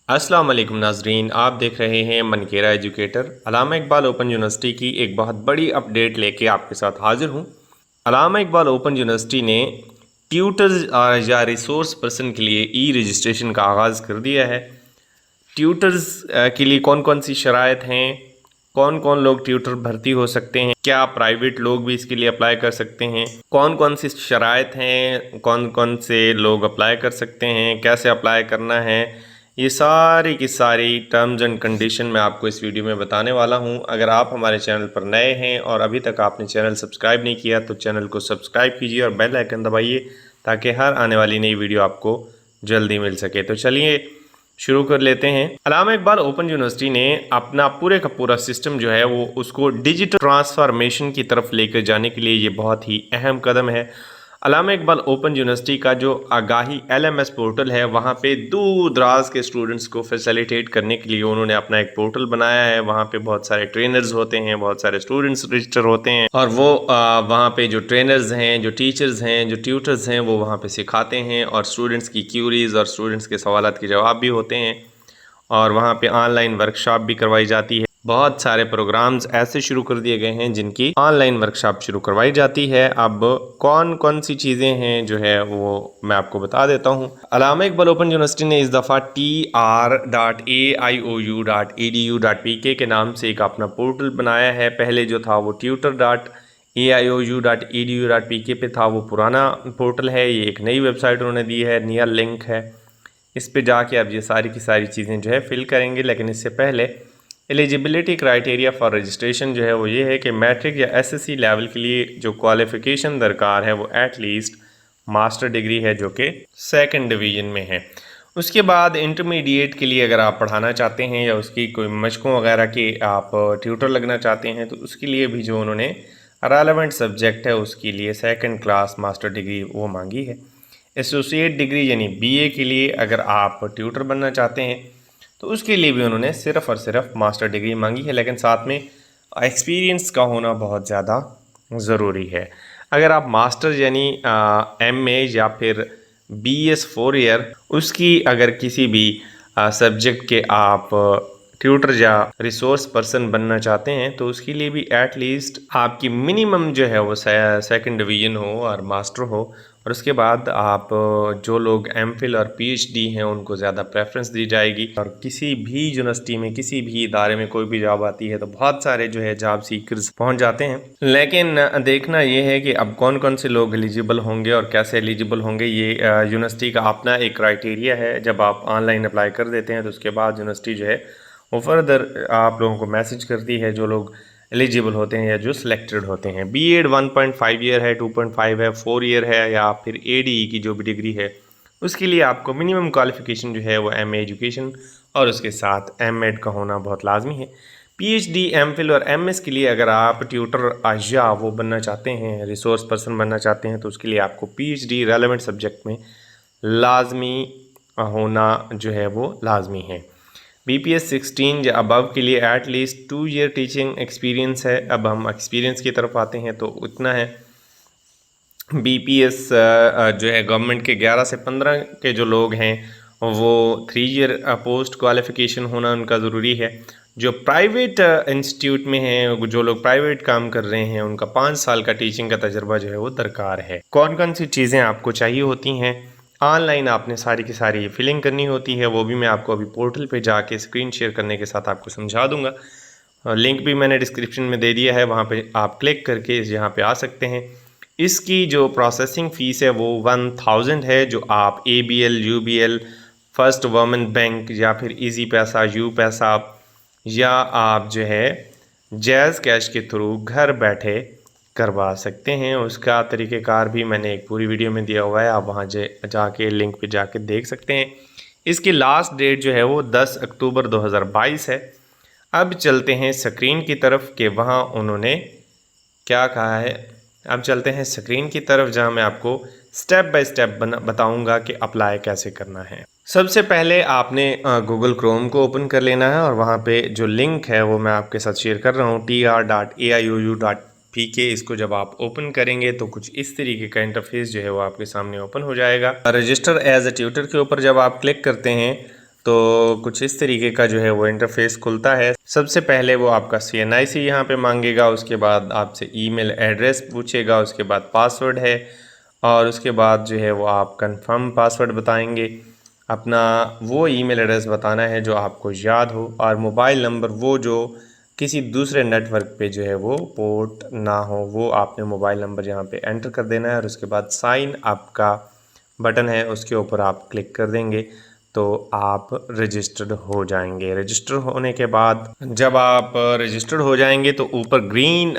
अस्सलाम वालेकुम नाजरीन, आप देख रहे हैं मनकेरा एजुकेटर। अल्लामा इकबाल ओपन यूनिवर्सिटी की एक बहुत बड़ी अपडेट लेके आपके साथ हाजिर हूँ। अल्लामा इकबाल ओपन यूनिवर्सिटी ने ट्यूटर्स या रिसोर्स पर्सन के लिए ई रजिस्ट्रेशन का आगाज़ कर दिया है। ट्यूटर्स के लिए कौन कौन सी शराइत हैं, कौन कौन लोग ट्यूटर भर्ती हो सकते हैं, क्या प्राइवेट लोग भी इसके लिए अप्लाई कर सकते हैं, कौन कौन सी शराइत हैं, कौन कौन से लोग अप्लाई कर सकते हैं, कैसे अप्लाई करना है, ये सारी की सारी टर्म्स एंड कंडीशन मैं आपको इस वीडियो में बताने वाला हूं। अगर आप हमारे चैनल पर नए हैं और अभी तक आपने चैनल सब्सक्राइब नहीं किया तो चैनल को सब्सक्राइब कीजिए और बेल आइकन दबाइए ताकि हर आने वाली नई वीडियो आपको जल्दी मिल सके। तो चलिए शुरू कर लेते हैं। अल्लामा इकबाल ओपन यूनिवर्सिटी ने अपना पूरे का पूरा सिस्टम जो है वो उसको डिजिटल ट्रांसफॉर्मेशन की तरफ लेकर जाने के लिए ये बहुत ही अहम कदम है। अल्लामा इकबाल ओपन यूनिवर्सिटी का जो आगाही LMS पोर्टल है, वहाँ पे दूर दराज के स्टूडेंट्स को फैसिलिटेट करने के लिए उन्होंने अपना एक पोर्टल बनाया है। वहाँ पे बहुत सारे ट्रेनर्स होते हैं, बहुत सारे स्टूडेंट्स रजिस्टर होते हैं और वो वहाँ पे जो ट्रेनर्स हैं, जो टीचर्स हैं, जो ट्यूटर्स हैं, वो वहाँ पे सिखाते हैं और स्टूडेंट्स की क्यूरीज़ और स्टूडेंट्स के सवालात के जवाब भी होते हैं और वहाँ पे ऑनलाइन वर्कशॉप भी करवाई जाती है। बहुत सारे प्रोग्राम्स ऐसे शुरू कर दिए गए हैं जिनकी ऑनलाइन वर्कशॉप शुरू करवाई जाती है। अब कौन कौन सी चीज़ें हैं जो है वो मैं आपको बता देता हूँ। अल्लामा इकबाल ओपन यूनिवर्सिटी ने इस दफ़ा TR.AIOU.EDU.PK के नाम से एक अपना पोर्टल बनाया है। पहले जो था वो tutor.AIOU.EDU.PK पे था, वो पुराना पोर्टल है। ये एक नई वेबसाइट उन्होंने दी है, नया लिंक है, इस पे जाके आप ये सारी की सारी चीज़ें जो है फिल करेंगे। लेकिन इससे पहले एलिजिबिलिटी क्राइटेरिया फॉर रजिस्ट्रेशन जो है वो ये है कि मैट्रिक या SSC लेवल के लिए जो क्वालिफ़िकेशन दरकार है वो एट लीस्ट मास्टर डिग्री है जो कि 2nd डिवीज़न में है। उसके बाद इंटरमीडिएट के लिए अगर आप पढ़ाना चाहते हैं या उसकी कोई मशकों वगैरह की आप ट्यूटर लगना चाहते हैं तो उसके लिए भी जो उन्होंने रेलेवेंट सब्जेक्ट है उसके लिए 2nd क्लास मास्टर डिग्री वो मांगी है। एसोसिएट डिग्री यानी BA के लिए अगर आप ट्यूटर बनना चाहते हैं तो उसके लिए भी उन्होंने सिर्फ़ और सिर्फ मास्टर डिग्री मांगी है, लेकिन साथ में एक्सपीरियंस का होना बहुत ज़्यादा ज़रूरी है। अगर आप मास्टर यानी MA या फिर BS 4 ईयर उसकी अगर किसी भी सब्जेक्ट के आप ट्यूटर या रिसोर्स पर्सन बनना चाहते हैं तो उसके लिए भी एट लीस्ट आपकी मिनिमम जो है वो 2nd डिवीज़न हो और मास्टर हो। और उसके बाद आप जो लोग MPhil और PhD हैं उनको ज़्यादा प्रेफरेंस दी जाएगी। और किसी भी यूनिवर्सिटी में किसी भी इदारे में कोई भी जॉब आती है तो बहुत सारे जो है जॉब सीकर्स पहुंच जाते हैं, लेकिन देखना ये है कि अब कौन कौन से लोग एलिजिबल होंगे और कैसे एलिजिबल होंगे। ये यूनिवर्सिटी का अपना एक क्राइटेरिया है। जब आप ऑनलाइन अप्लाई कर देते हैं तो उसके बाद यूनिवर्सिटी जो है वो फर्दर आप लोगों को मैसेज करती है जो लोग एलिजिबल होते हैं या जो सिलेक्टेड होते हैं। B.Ed 1.5 ईयर है, 2.5 है, 4 ईयर है या फिर ADE की जो भी डिग्री है उसके लिए आपको मिनिमम क्वालिफिकेशन जो है वो MA एजुकेशन और उसके साथ M.Ed का होना बहुत लाजमी है। PhD, MPhil और MS के लिए अगर आप ट्यूटर या वो बनना चाहते हैं, रिसोर्स पर्सन बनना चाहते हैं तो उसके लिए आपको PhD रेलेवेंट सब्जेक्ट में लाजमी होना जो है वो लाजमी है। BPS 16 या अबव के लिए at least 2 year teaching experience है। अब हम एक्सपीरियंस की तरफ आते हैं तो उतना है। BPS जो है गवर्नमेंट के 11 से 15 के जो लोग हैं वो 3 ईयर पोस्ट क्वालिफ़िकेशन होना उनका ज़रूरी है। जो प्राइवेट इंस्टीट्यूट में हैं, जो लोग प्राइवेट काम कर रहे हैं, उनका 5 साल का टीचिंग का तजर्बा जो है वो दरकार है। कौन कौन सी चीज़ें आपको चाहिए होती हैं, ऑनलाइन आपने सारी की सारी फिलिंग करनी होती है, वो भी मैं आपको अभी पोर्टल पे जाके स्क्रीन शेयर करने के साथ आपको समझा दूंगा। लिंक भी मैंने डिस्क्रिप्शन में दे दिया है, वहाँ पे आप क्लिक करके यहाँ पे आ सकते हैं। इसकी जो प्रोसेसिंग फ़ीस है वो 1000 है, जो आप ABL, UBL, first women bank या फिर इजी पैसा, यू पैसा या आप जो है जैज़ कैश के थ्रू घर बैठे करवा सकते हैं। उसका तरीक़ेकार भी मैंने एक पूरी वीडियो में दिया हुआ है, आप वहाँ जाके लिंक पे जाके देख सकते हैं। इसकी लास्ट डेट जो है वो 10 अक्टूबर 2022 है। अब चलते हैं स्क्रीन की तरफ कि वहाँ उन्होंने क्या कहा है। अब चलते हैं स्क्रीन की तरफ जहाँ मैं आपको स्टेप बाय स्टेप बताऊँगा कि अप्लाई कैसे करना है। सबसे पहले आपने गूगल क्रोम को ओपन कर लेना है और वहाँ पे जो लिंक है वो मैं आपके साथ शेयर कर रहा हूँ, TR.AIOU.PK। इसको जब आप ओपन करेंगे तो कुछ इस तरीके का इंटरफेस जो है वो आपके सामने ओपन हो जाएगा। रजिस्टर एज ए ट्यूटर के ऊपर जब आप क्लिक करते हैं तो कुछ इस तरीके का जो है वो इंटरफेस खुलता है। सबसे पहले वो आपका CNIC यहाँ पे मांगेगा, उसके बाद आपसे ईमेल एड्रेस पूछेगा, उसके बाद पासवर्ड है और उसके बाद जो है वो आप कंफर्म पासवर्ड बताएंगे। अपना वो ईमेल एड्रेस बताना है जो आपको याद हो और मोबाइल नंबर वो जो किसी दूसरे नेटवर्क पे जो है वो पोर्ट ना हो, वो आपने मोबाइल नंबर यहाँ पे एंटर कर देना है और उसके बाद साइन अप का बटन है उसके ऊपर आप क्लिक कर देंगे तो आप रजिस्टर्ड हो जाएंगे। रजिस्टर होने के बाद जब आप रजिस्टर्ड हो जाएंगे तो ऊपर ग्रीन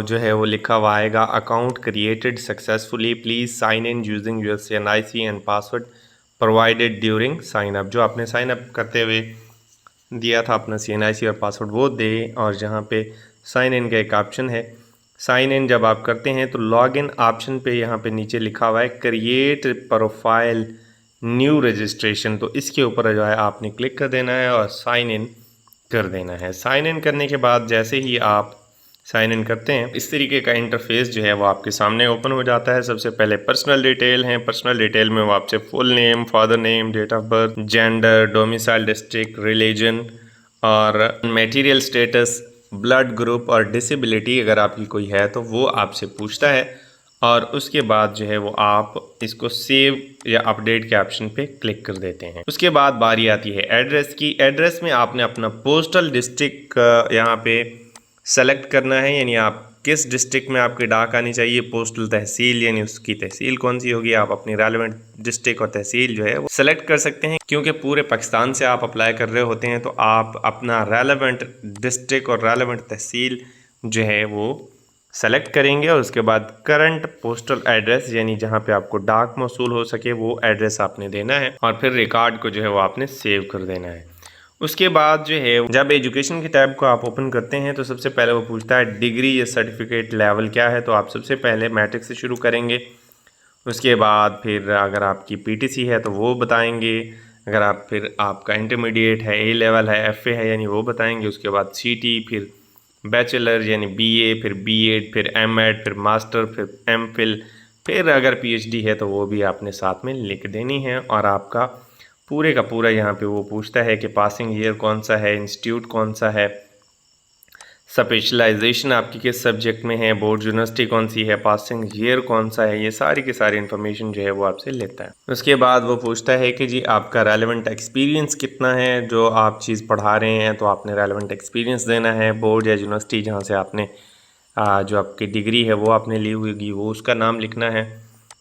जो है वो लिखा हुआ आएगा, account created successfully, please sign in using your CNIC and password provided during sign up. जो आपने साइन अप करते हुए दिया था अपना CNIC और पासवर्ड वो दे, और जहाँ पे साइन इन का एक ऑप्शन है, साइन इन जब आप करते हैं तो लॉग इन ऑप्शन पे यहाँ पे नीचे लिखा हुआ है क्रिएट प्रोफाइल न्यू रजिस्ट्रेशन, तो इसके ऊपर जो है आपने क्लिक कर देना है और साइन इन कर देना है। साइन इन करने के बाद जैसे ही आप साइन इन करते हैं इस तरीके का इंटरफेस जो है वो आपके सामने ओपन हो जाता है। सबसे पहले पर्सनल डिटेल हैं, पर्सनल डिटेल में वो आपसे full name, father name, date of birth, gender, domicile district, religion और मटेरियल स्टेटस, ब्लड ग्रुप और डिसेबिलिटी अगर आपकी कोई है तो वो आपसे पूछता है और उसके बाद जो है वो आप इसको सेव या अपडेट के ऑप्शन पे क्लिक कर देते हैं। उसके बाद बारी आती है एड्रेस की। एड्रेस में आपने अपना पोस्टल डिस्ट्रिक्ट यहाँ पे सेलेक्ट करना है, यानी आप किस डिस्ट्रिक्ट में आपकी डाक आनी चाहिए, पोस्टल तहसील यानी उसकी तहसील कौन सी होगी, आप अपनी रेलेवेंट डिस्ट्रिक्ट और तहसील जो है वो सेलेक्ट कर सकते हैं। क्योंकि पूरे पाकिस्तान से आप अप्लाई कर रहे होते हैं तो आप अपना रेलेवेंट डिस्ट्रिक्ट और रेलेवेंट तहसील जो है वो सेलेक्ट करेंगे और उसके बाद करंट पोस्टल एड्रेस यानी जहाँ पे आपको डाक मौसूल हो सके वो एड्रेस आपने देना है और फिर रिकॉर्ड को जो है वो आपने सेव कर देना है। उसके बाद जो है जब एजुकेशन की टैब को आप ओपन करते हैं तो सबसे पहले वो पूछता है डिग्री या सर्टिफिकेट लेवल क्या है, तो आप सबसे पहले मैट्रिक से शुरू करेंगे। उसके बाद फिर अगर आपकी PTC है तो वो बताएंगे, अगर आप फिर आपका इंटरमीडिएट है, A लेवल है, FA है यानी वो बताएंगे। उसके बाद CT, फिर बैचलर यानी BA, फिर B.Ed, फिर M.Ed, फिर मास्टर, फिर MPhil, फिर अगर PhD है तो वो भी आपने साथ में लिख देनी है। और आपका पूरे का पूरा यहाँ पे वो पूछता है कि पासिंग ईयर कौन सा है, इंस्टीट्यूट कौन सा है, स्पेशलाइजेशन आपकी किस सब्जेक्ट में है, बोर्ड यूनिवर्सिटी कौन सी है, पासिंग ईयर कौन सा है, ये सारी की सारी इन्फॉर्मेशन जो है वो आपसे लेता है। उसके बाद वो पूछता है कि जी आपका रेलेवेंट एक्सपीरियंस कितना है, जो आप चीज़ पढ़ा रहे हैं तो आपने रेलेवेंट एक्सपीरियंस देना है। बोर्ड या यूनिवर्सिटी जहाँ से आपने जो आपकी डिग्री है वो आपने ली हुई वो उसका नाम लिखना है।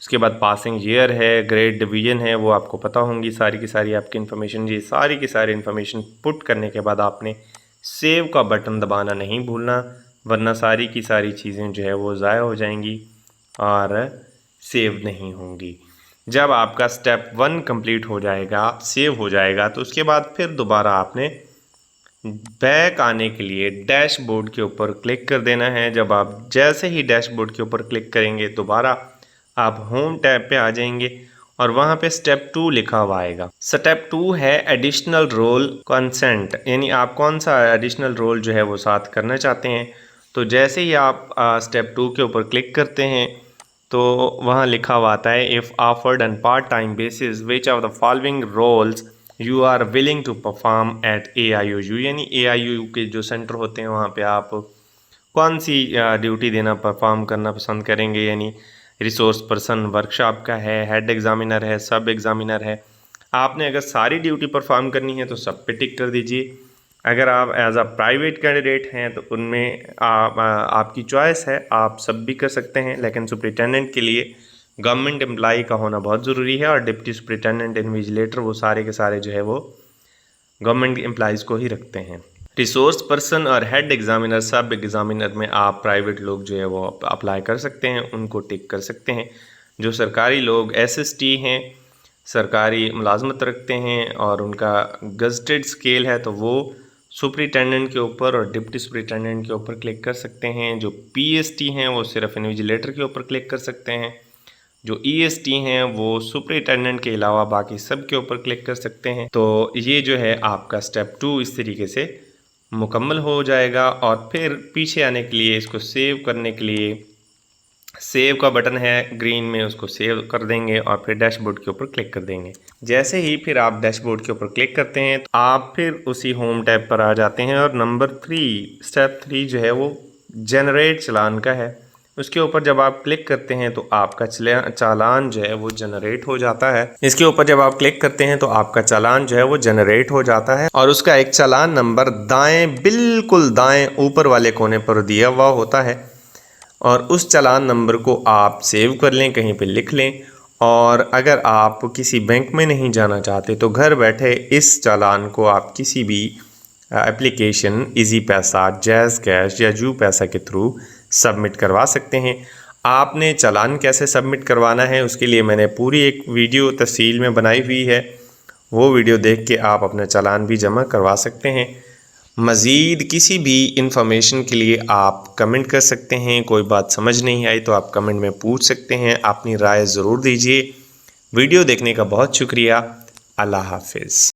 उसके बाद पासिंग ईयर है, ग्रेड डिवीज़न है वो आपको पता होंगी सारी की सारी आपकी इन्फॉर्मेशन। ये सारी की सारी इन्फॉर्मेशन पुट करने के बाद आपने सेव का बटन दबाना नहीं भूलना, वरना सारी की सारी चीज़ें जो है वो ज़ाया हो जाएंगी और सेव नहीं होंगी। जब आपका स्टेप 1 कंप्लीट हो जाएगा, सेव हो जाएगा, तो उसके बाद फिर दोबारा आपने बैक आने के लिए डैशबोर्ड के ऊपर क्लिक कर देना है। जब आप जैसे ही डैशबोर्ड के ऊपर क्लिक करेंगे दोबारा आप होम टैब पे आ जाएंगे और वहाँ पे स्टेप 2 लिखा हुआ आएगा। स्टेप 2 है एडिशनल रोल कंसेंट, यानी आप कौन सा एडिशनल रोल जो है वो साथ करना चाहते हैं। तो जैसे ही आप स्टेप 2 के ऊपर क्लिक करते हैं तो वहाँ लिखा हुआ आता है if offered and part time basis which of the following roles you are willing to perform at AIOU, यानी AIOU के जो सेंटर होते हैं वहाँ पे आप कौन सी ड्यूटी देना परफॉर्म करना पसंद करेंगे। यानी रिसोर्स पर्सन वर्कशॉप का है, हेड एग्ज़ामिनर है, सब एग्ज़ामिनर है। आपने अगर सारी ड्यूटी परफॉर्म करनी है तो सब पे टिक कर दीजिए। अगर आप एज अ प्राइवेट कैंडिडेट हैं तो उनमें आपकी चॉइस है, आप सब भी कर सकते हैं, लेकिन सुपरिटेंडेंट के लिए गवर्नमेंट एम्प्लॉई का होना बहुत ज़रूरी है और डिप्टी सुपरिटेंडेंट, इन्विजिलेटर, वो सारे के सारे जो है वो गवर्नमेंट एम्प्लॉइज़ को ही रखते हैं। रिसोर्स पर्सन और हेड एग्ज़ामिनर, सब एग्ज़ामिनर में आप प्राइवेट लोग जो है वो अप्लाई कर सकते हैं, उनको टिक कर सकते हैं। जो सरकारी लोग SST हैं, सरकारी मुलाजमत रखते हैं और उनका गज़टेड स्केल है तो वो सुपरिटेंडेंट के ऊपर और डिप्टी सुपरिटेंडेंट के ऊपर क्लिक कर सकते हैं। जो PST हैं वो सिर्फ इन्विजिलेटर के ऊपर क्लिक कर सकते हैं। जो EST हैं वो सुपरिटेंडेंट के अलावा बाकी सब के ऊपर क्लिक कर सकते हैं। तो ये जो है आपका स्टेप 2 इस तरीके से मुकम्मल हो जाएगा। और फिर पीछे आने के लिए, इसको सेव करने के लिए सेव का बटन है ग्रीन में, उसको सेव कर देंगे और फिर डैशबोर्ड के ऊपर क्लिक कर देंगे। जैसे ही फिर आप डैशबोर्ड के ऊपर क्लिक करते हैं तो आप फिर उसी होम टैब पर आ जाते हैं और नंबर 3 स्टेप 3 जो है वो जनरेट चालान का है। उसके ऊपर जब आप क्लिक करते हैं तो आपका चालान जो है वो जनरेट हो जाता है। इसके ऊपर जब आप क्लिक करते हैं तो आपका चालान जो है वो जनरेट हो जाता है और उसका एक चालान नंबर दाएं, बिल्कुल दाएं ऊपर वाले कोने पर दिया हुआ होता है और उस चालान नंबर को आप सेव कर लें, कहीं पे लिख लें। और अगर आप किसी बैंक में नहीं जाना चाहते तो घर बैठे इस चालान को आप किसी भी एप्लीकेशन इजी पैसा, जैज़ कैश या जू पैसा के थ्रू सबमिट करवा सकते हैं। आपने चालान कैसे सबमिट करवाना है उसके लिए मैंने पूरी एक वीडियो तफसील में बनाई हुई है, वो वीडियो देख के आप अपना चालान भी जमा करवा सकते हैं। मज़ीद किसी भी इंफॉर्मेशन के लिए आप कमेंट कर सकते हैं। कोई बात समझ नहीं आई तो आप कमेंट में पूछ सकते हैं, अपनी राय ज़रूर दीजिए। वीडियो देखने का बहुत शुक्रिया। अल्लाह हाफिज़।